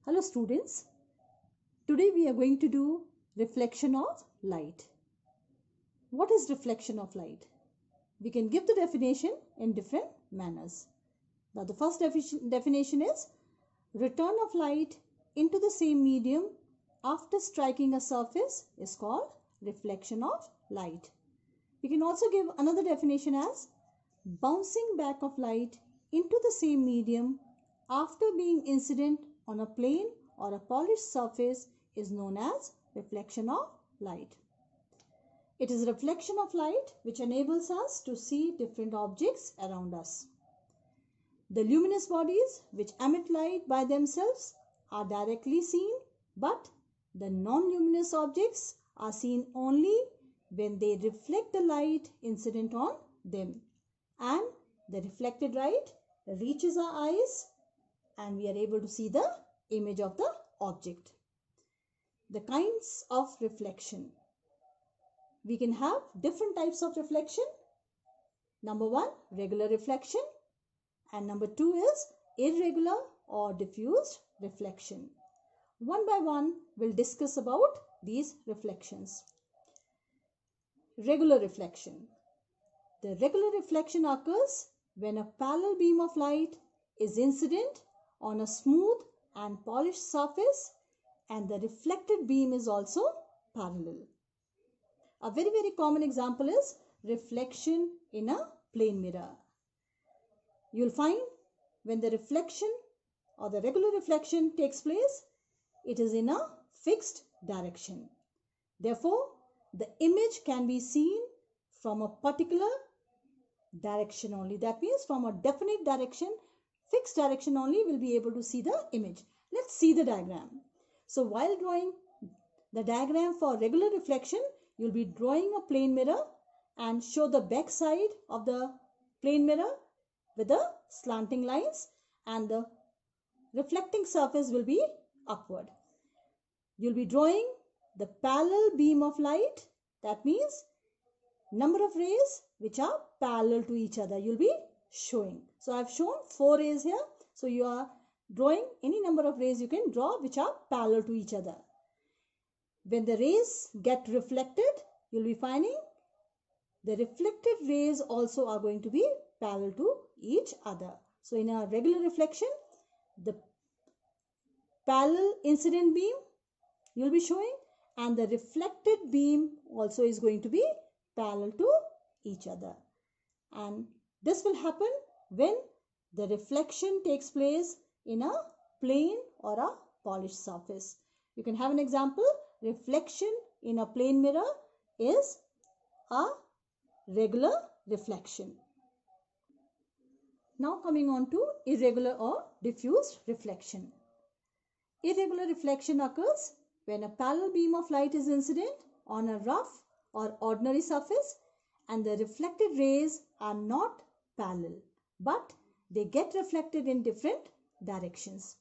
Hello students, today we are going to do reflection of light. What is reflection of light? We can give the definition in different manners. Now the first definition is return of light into the same medium after striking a surface is called reflection of light. We can also give another definition as bouncing back of light into the same medium after being incident on a plane or a polished surface is known as reflection of light. It is reflection of light which enables us to see different objects around us. The luminous bodies which emit light by themselves are directly seen, but the non-luminous objects are seen only when they reflect the light incident on them, and the reflected light reaches our eyes and we are able to see the image of the object. The kinds of reflection. We can have different types of reflection. Number one, regular reflection, and number two is irregular or diffused reflection. One by one, we'll discuss about these reflections. Regular reflection. The regular reflection occurs when a parallel beam of light is incident on a smooth and polished surface and the reflected beam is also parallel. A very common example is reflection in a plane mirror. You'll find when the reflection or the regular reflection takes place, it is in a fixed direction. Therefore, the image can be seen from a particular direction only. That means from a definite direction, fixed direction only, we'll be able to see the image. Let's see the diagram. So while drawing the diagram for regular reflection, you'll be drawing a plane mirror and show the back side of the plane mirror with the slanting lines, and the reflecting surface will be upward. You'll be drawing the parallel beam of light. That means number of rays which are parallel to each other you'll be showing. So I've shown 4 rays here. So you are drawing any number of rays you can draw which are parallel to each other. When the rays get reflected, you'll be finding the reflected rays also are going to be parallel to each other. So in a regular reflection, the parallel incident beam you'll be showing and the reflected beam also is going to be parallel to each other. And this will happen when the reflection takes place in a plane or a polished surface. You can have an example. Reflection in a plane mirror is a regular reflection. Now coming on to irregular or diffused reflection. Irregular reflection occurs when a parallel beam of light is incident on a rough or ordinary surface and the reflected rays are not parallel, but they get reflected in different directions.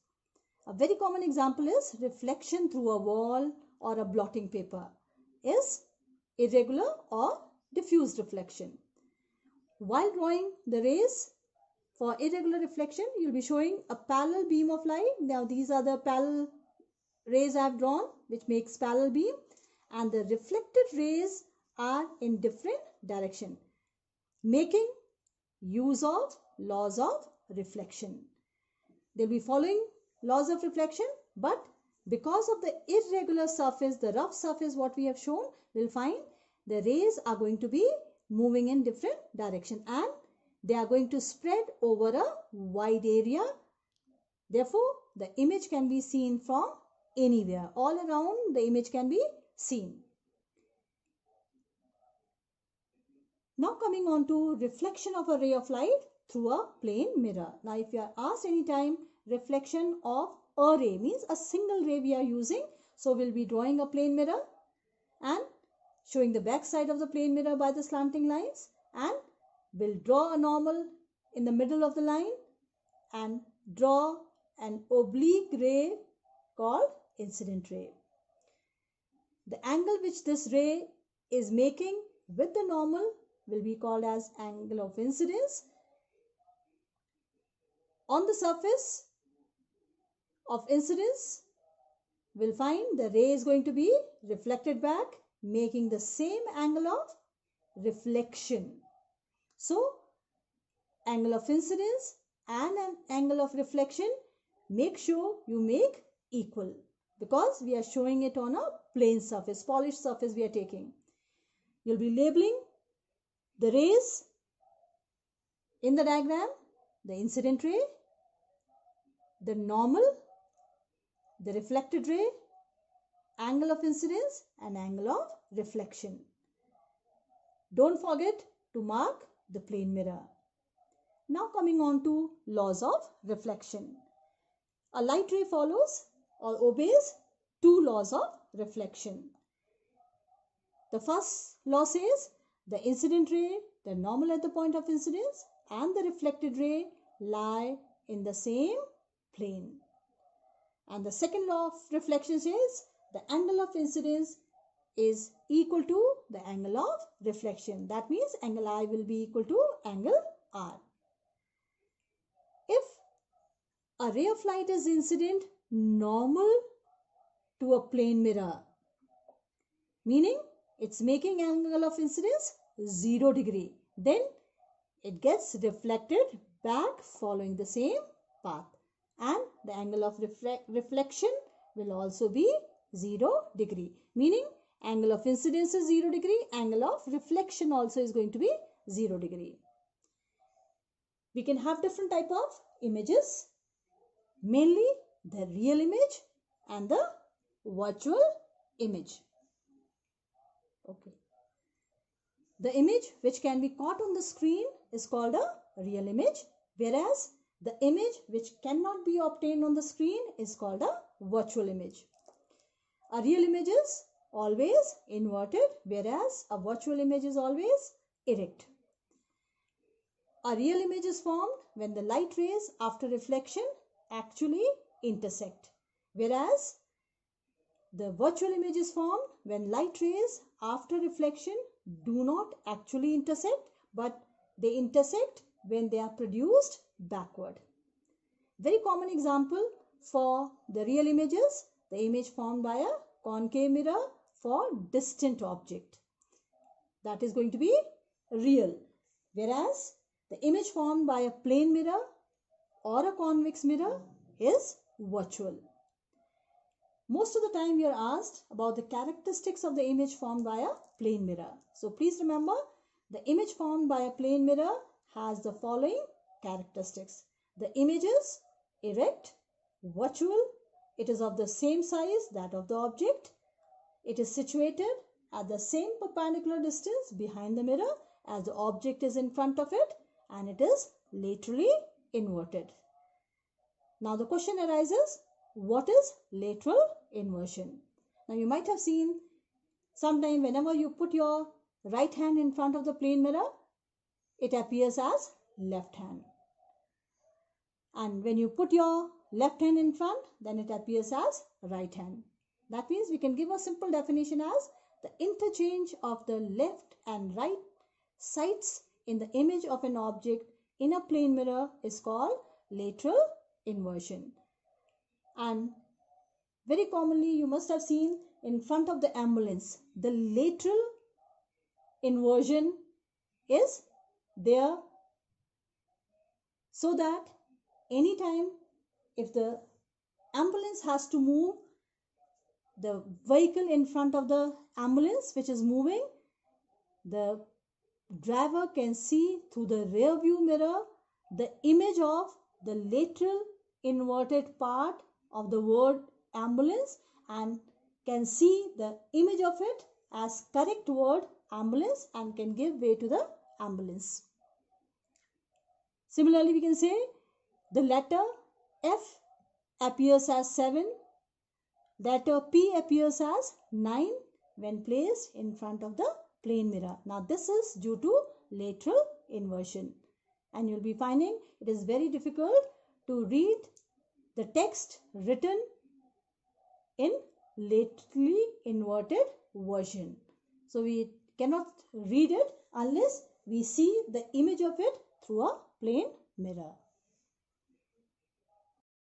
A very common example is reflection through a wall or a blotting paper is irregular or diffused reflection. While drawing the rays for irregular reflection, you'll be showing a parallel beam of light. Now these are the parallel rays I have drawn which makes parallel beam, and the reflected rays are in different direction, making use of laws of reflection. They'll be following laws of reflection, but because of the irregular surface, the rough surface what we have shown, we'll find the rays are going to be moving in different direction and they are going to spread over a wide area. Therefore, the image can be seen from anywhere. All around the image can be seen. Now coming on to reflection of a ray of light through a plane mirror. Now if you are asked any time reflection of a ray means a single ray we are using. So we'll be drawing a plane mirror and showing the back side of the plane mirror by the slanting lines, and we'll draw a normal in the middle of the line and draw an oblique ray called incident ray. The angle which this ray is making with the normal will be called as angle of incidence on the surface of incidence, we'll find the ray is going to be reflected back, making the same angle of reflection. So, angle of incidence and an angle of reflection, make sure you make equal, because we are showing it on a plane surface, polished surface we are taking. You'll be labeling the rays in the diagram, the incident ray, the normal, the reflected ray, angle of incidence and angle of reflection. Don't forget to mark the plane mirror. Now coming on to laws of reflection. A light ray follows or obeys two laws of reflection. The first law says the incident ray, the normal at the point of incidence, and the reflected ray lie in the same plane. And the second law of reflection says the angle of incidence is equal to the angle of reflection. That means angle I will be equal to angle R. If a ray of light is incident normal to a plane mirror, meaning it's making angle of incidence 0 degree, then it gets reflected back following the same path, and the angle of reflection will also be 0 degree, meaning angle of incidence is 0 degree, angle of reflection also is going to be 0 degree. We can have different type of images, mainly the real image and the virtual image. Okay. The image which can be caught on the screen is called a real image, whereas the image which cannot be obtained on the screen is called a virtual image. A real image is always inverted, whereas a virtual image is always erect. A real image is formed when the light rays after reflection actually intersect, whereas the virtual image is formed when light rays after reflection do not actually intersect, but they intersect when they are produced backward. Very common example for the real images, the image formed by a concave mirror for distant object. That is going to be real, whereas the image formed by a plane mirror or a convex mirror is virtual. Most of the time you are asked about the characteristics of the image formed by a plane mirror. So please remember, the image formed by a plane mirror has the following characteristics. The image is erect, virtual, it is of the same size that of the object, it is situated at the same perpendicular distance behind the mirror as the object is in front of it, and it is laterally inverted. Now the question arises, what is lateral inversion? Now you might have seen sometime whenever you put your right hand in front of the plane mirror, it appears as left hand. And when you put your left hand in front, then it appears as right hand. That means we can give a simple definition as the interchange of the left and right sides in the image of an object in a plane mirror is called lateral inversion. And very commonly you must have seen in front of the ambulance, the lateral inversion is there so that anytime if the ambulance has to move, the vehicle in front of the ambulance which is moving, the driver can see through the rear view mirror the image of the lateral inverted part of the word ambulance and can see the image of it as correct word ambulance and can give way to the ambulance. Similarly, we can say the letter F appears as 7, letter P appears as 9 when placed in front of the plane mirror. Now this is due to lateral inversion, and you will be finding it is very difficult to read the text written in laterally inverted version. So we cannot read it unless we see the image of it through a plane mirror.